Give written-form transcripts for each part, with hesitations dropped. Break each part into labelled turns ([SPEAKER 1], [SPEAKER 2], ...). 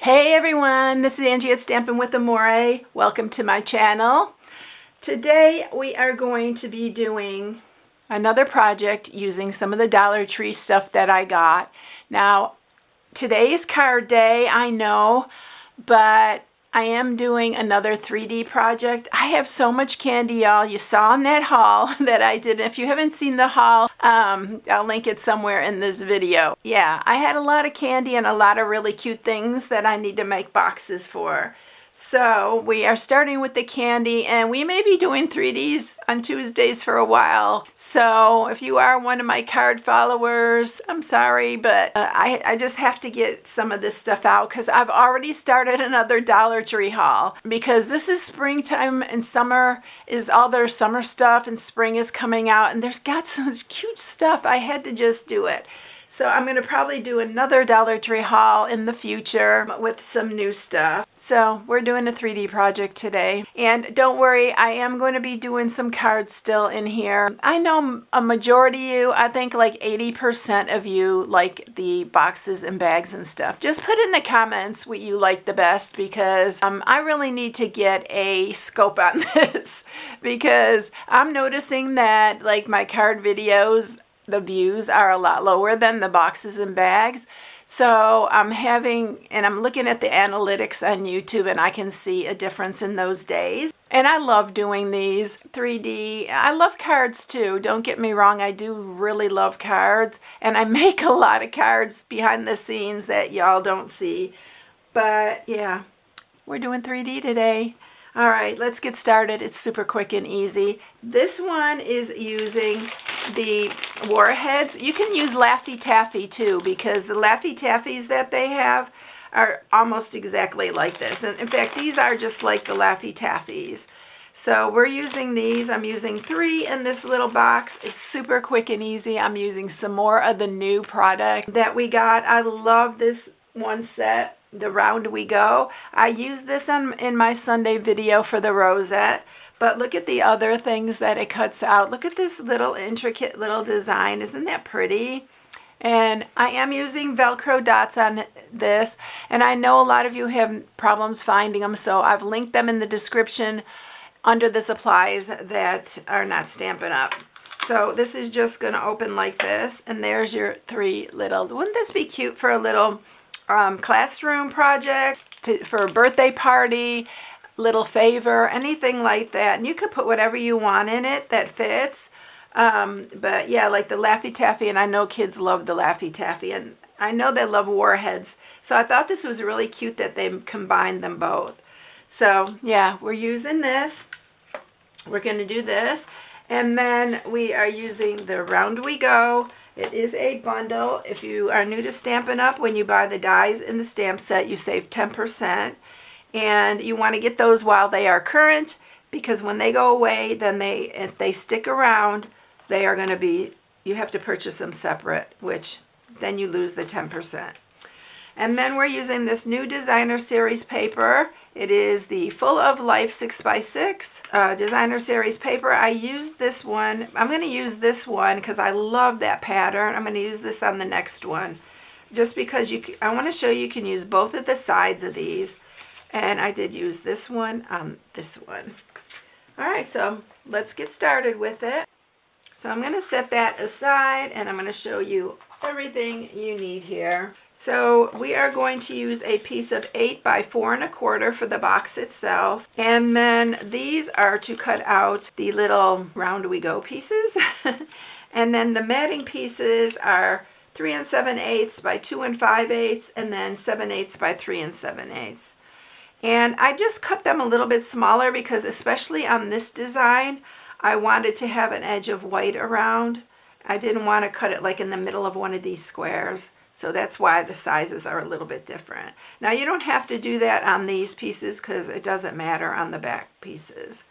[SPEAKER 1] Hey everyone, this is Angie at Stampin' with Amore. Welcome to my channel. Today we are going to be doing another project using some of the Dollar Tree stuff that I got. Now, today is card day, I know, but I am doing another 3D project. I have so much candy, y'all. You saw in that haul that I did. If you haven't seen the haul, I'll link it somewhere in this video. Yeah, I had a lot of candy and a lot of really cute things that I need to make boxes for. So we are starting with the candy, and we may be doing 3Ds on Tuesdays for a while. So if you are one of my card followers, I'm sorry, but I just have to get some of this stuff out because I've already started another Dollar Tree haul, because this is springtime and summer is all their summer stuff, and spring is coming out, and there's got some cute stuff. I had to just do it. So I'm going to probably do another Dollar Tree haul in the future with some new stuff. So we're doing a 3D project today. And don't worry, I am going to be doing some cards still in here. I know a majority of you, I think like 80% of you like the boxes and bags and stuff. Just put in the comments what you like the best, because I really need to get a scope on this, because I'm noticing that like my card videos, the views are a lot lower than the boxes and bags. So I'm looking at the analytics on YouTube, and I can see a difference in those days. And I love doing these 3D. I love cards too. Don't get me wrong. I do really love cards, and I make a lot of cards behind the scenes that y'all don't see. But yeah, we're doing 3D today. All right, let's get started. It's super quick and easy. This one is using the Warheads. You can use Laffy Taffy too, because the Laffy Taffies that they have are almost exactly like this. And in fact, these are just like the Laffy Taffies. So we're using these. I'm using 3 in this little box. It's super quick and easy. I'm using some more of the new product that we got. I love this one set, the Round We Go. I used this in my Sunday video for the rosette, but look at the other things that it cuts out. Look at this little intricate little design. Isn't that pretty? And I am using Velcro dots on this, and I know a lot of you have problems finding them, so I've linked them in the description under the supplies that are not Stampin' Up. So this is just going to open like this, and there's your 3 little, wouldn't this be cute for a little classroom project, for a birthday party, little favor, anything like that. And you could put whatever you want in it that fits. But yeah, like the Laffy Taffy, and I know kids love the Laffy Taffy, and I know they love Warheads. So I thought this was really cute that they combined them both. So yeah, we're using this. We're going to do this. And then we are using the Round We Go. It is a bundle. If you are new to Stampin' Up, when you buy the dies in the stamp set, you save 10%. And you want to get those while they are current, because when they go away, then if they stick around, they are going to be, you have to purchase them separate, which then you lose the 10%. And then we're using this new Designer Series paper. It is the Full of Life 6x6 Designer Series paper. I used this one. I'm going to use this one because I love that pattern. I'm going to use this on the next one, just because I want to show you can use both of the sides of these. And I did use this one on this one. All right, so let's get started with it. So I'm going to set that aside, and I'm going to show you everything you need here. So we are going to use a piece of 8 by 4 1/4 for the box itself. And then these are to cut out the little Round We Go pieces. And then the matting pieces are 3 7/8 by 2 5/8, and then 7/8 by 3 7/8. And I just cut them a little bit smaller because, especially on this design, I wanted to have an edge of white around. I didn't want to cut it like in the middle of one of these squares. So that's why the sizes are a little bit different. Now you don't have to do that on these pieces because it doesn't matter on the back pieces.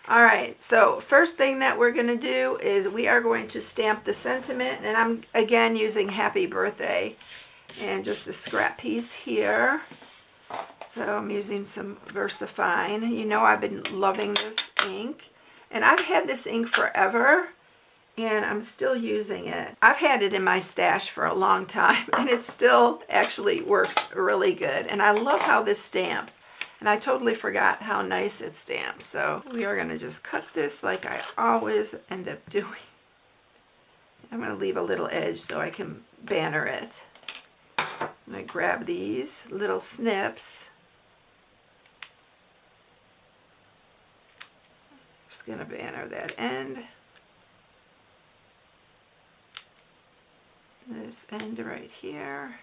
[SPEAKER 1] All right, so first thing that we're going to do is we are going to stamp the sentiment. And I'm again using Happy Birthday and just a scrap piece here. So I'm using some VersaFine. You know I've been loving this ink. And I've had this ink forever. and I'm still using it. I've had it in my stash for a long time, and it still actually works really good. And I love how this stamps. And I totally forgot how nice it stamps. So we are going to just cut this like I always end up doing. I'm going to leave a little edge so I can banner it. I'm going to grab these little snips. Just going to banner that end. This end right here.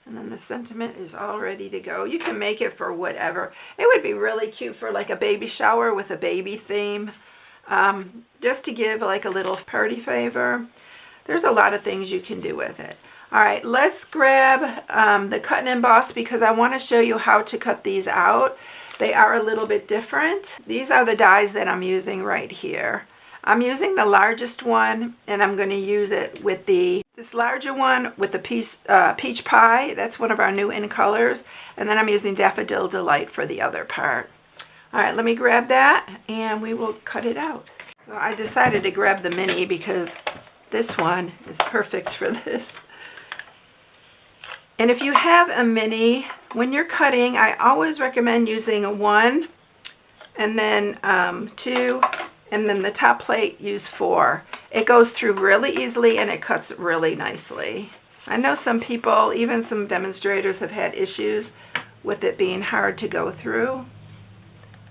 [SPEAKER 1] And then the sentiment is all ready to go. You can make it for whatever. It would be really cute for like a baby shower with a baby theme. Just to give like a little party favor. There's a lot of things you can do with it. All right, let's grab the cut and emboss because I want to show you how to cut these out. They are a little bit different. These are the dies that I'm using right here. I'm using the largest one, and I'm going to use it with this larger one with the peach pie. That's one of our new in colors. And then I'm using Daffodil Delight for the other part. All right, let me grab that, and we will cut it out. So I decided to grab the mini because this one is perfect for this. And if you have a mini, when you're cutting, I always recommend using a 1, and then 2, and then the top plate, use 4. It goes through really easily and it cuts really nicely. I know some people, even some demonstrators, have had issues with it being hard to go through.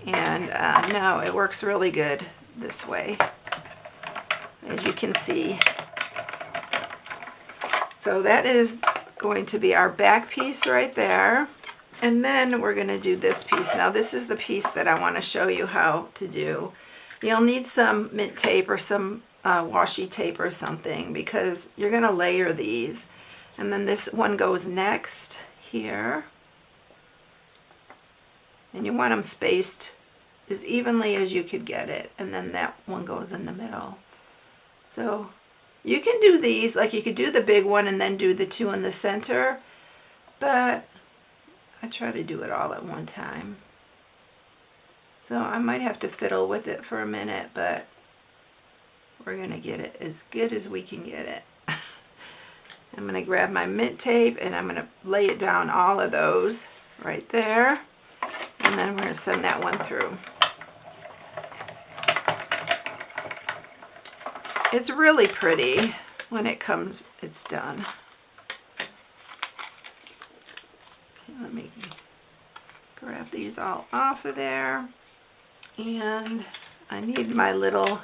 [SPEAKER 1] And no, it works really good this way, as you can see. So that is going to be our back piece right there. And then we're going to do this piece. Now this is the piece that I want to show you how to do. You'll need some mint tape or some washi tape or something because you're going to layer these. And then this one goes next here. And you want them spaced as evenly as you could get it. And then that one goes in the middle. So you can do these, like you could do the big one and then do the 2 in the center. But I try to do it all at one time. So I might have to fiddle with it for a minute, but we're going to get it as good as we can get it. I'm going to grab my mint tape and I'm going to lay it down all of those right there. And then we're going to send that one through. It's really pretty when it's done. Okay, let me grab these all off of there. And I need my little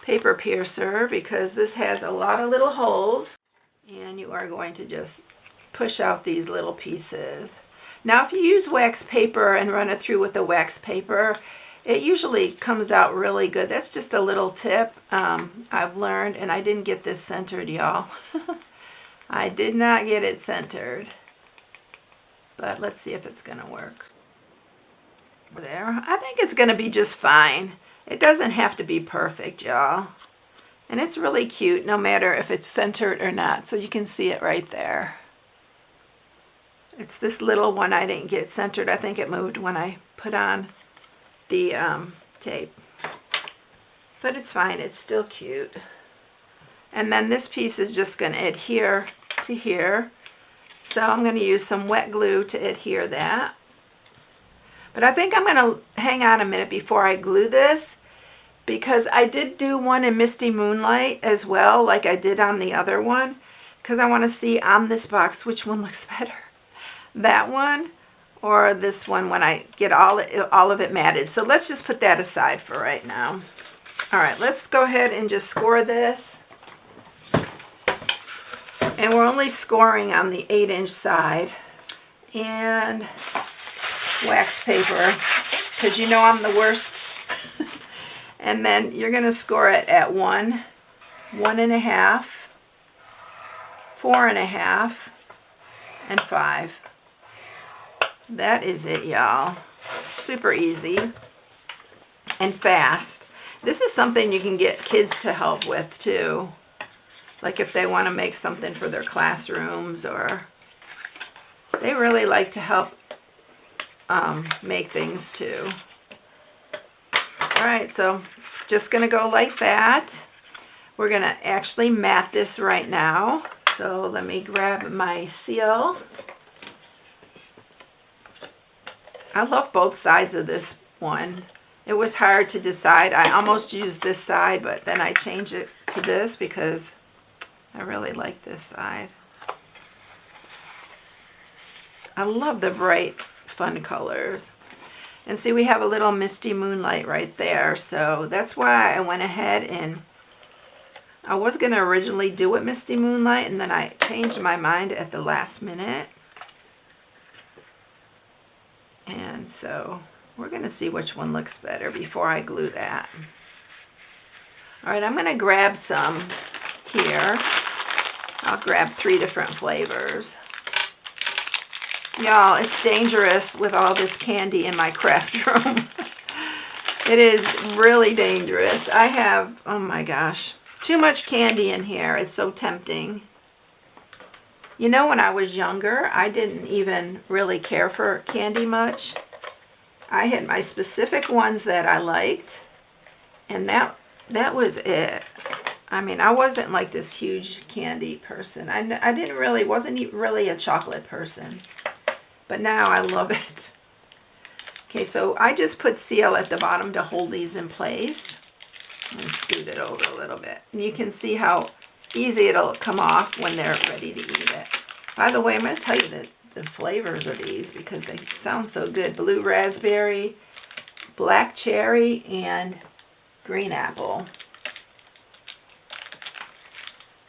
[SPEAKER 1] paper piercer because this has a lot of little holes. And you are going to just push out these little pieces. Now if you use wax paper and run it through with the wax paper, it usually comes out really good. That's just a little tip I've learned, and I didn't get this centered, y'all. I did not get it centered. But let's see if it's going to work. There. I think it's going to be just fine. It doesn't have to be perfect, y'all. And it's really cute no matter if it's centered or not. So you can see it right there. It's this little one I didn't get centered. I think it moved when I put on the tape. But it's fine. It's still cute. And then this piece is just going to adhere to here. So I'm going to use some wet glue to adhere that. But I think I'm going to hang on a minute before I glue this, because I did do one in Misty Moonlight as well, like I did on the other one, because I want to see on this box which one looks better. That one or this one when I get all of it matted. So let's just put that aside for right now. All right, let's go ahead and just score this. And we're only scoring on the 8-inch side. And wax paper, because you know I'm the worst. And then you're going to score it at 1, 1.5, 4.5, and 5. That is it, y'all. Super easy and fast. This is something you can get kids to help with too. Like if they want to make something for their classrooms, or they really like to help make things too. Alright, so it's just going to go like that. We're going to actually mat this right now. So let me grab my seal. I love both sides of this one. It was hard to decide. I almost used this side, but then I changed it to this because I really like this side. I love the bright, fun colors. And see, we have a little misty moonlight right there. So that's why I went ahead and I was going to originally do it misty moonlight, and then I changed my mind at the last minute. And so we're going to see which one looks better before I glue that. All right, I'm going to grab some here. I'll grab 3 different flavors. Y'all, it's dangerous with all this candy in my craft room. It is really dangerous. I have, oh my gosh, too much candy in here. It's so tempting. You know, when I was younger, I didn't even really care for candy much. I had my specific ones that I liked, and that was it. I mean, I wasn't like this huge candy person. Wasn't really a chocolate person. But now I love it. Okay, so I just put seal at the bottom to hold these in place. And scoot it over a little bit. And you can see how easy it'll come off when they're ready to eat it. By the way, I'm going to tell you the flavors of these because they sound so good. Blue raspberry, black cherry, and green apple.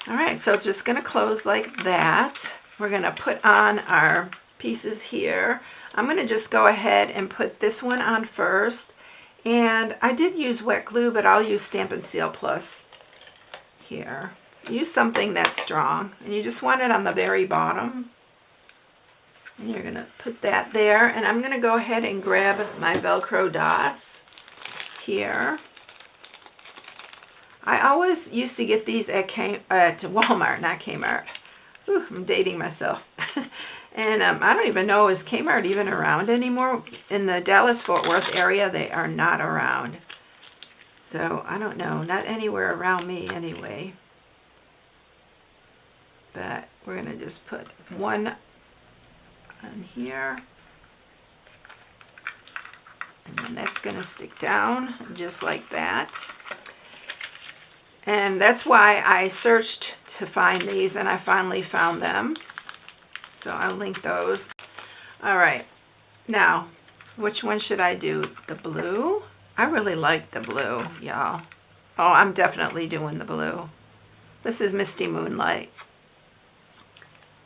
[SPEAKER 1] All right, so it's just going to close like that. We're going to put on our pieces here. I'm going to just go ahead and put this one on first. And I did use wet glue, but I'll use Stampin' Seal Plus here. Use something that's strong. And you just want it on the very bottom. And you're going to put that there. And I'm going to go ahead and grab my Velcro dots here. I always used to get these at Walmart, not Kmart. Ooh, I'm dating myself. And I don't even know, is Kmart even around anymore? In the Dallas-Fort Worth area, they are not around. So, I don't know. Not anywhere around me anyway. But we're going to just put one on here. And then that's going to stick down just like that. And that's why I searched to find these, and I finally found them. So I'll link those. All right, now, which one should I do? The blue? I really like the blue, y'all. Oh, I'm definitely doing the blue. This is Misty Moonlight.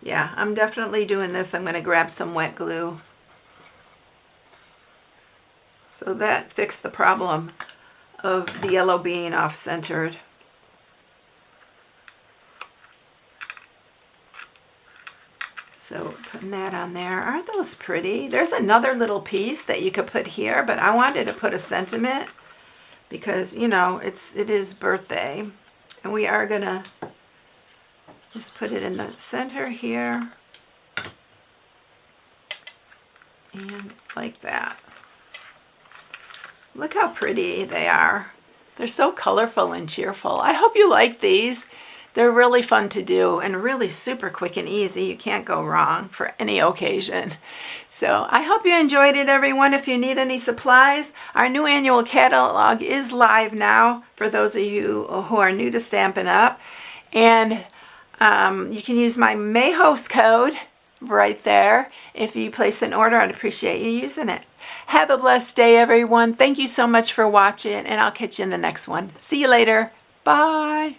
[SPEAKER 1] Yeah, I'm definitely doing this. I'm going to grab some wet glue. So that fixed the problem of the yellow being off-centered. So putting that on there. Aren't those pretty? There's another little piece that you could put here, but I wanted to put a sentiment because, you know, it is birthday. And we are going to just put it in the center here. And like that. Look how pretty they are. They're so colorful and cheerful. I hope you like these. They're really fun to do and really super quick and easy. You can't go wrong for any occasion. So I hope you enjoyed it, everyone. If you need any supplies, our new annual catalog is live now for those of you who are new to Stampin' Up. And you can use my Mayhost code right there. If you place an order, I'd appreciate you using it. Have a blessed day, everyone. Thank you so much for watching, and I'll catch you in the next one. See you later. Bye.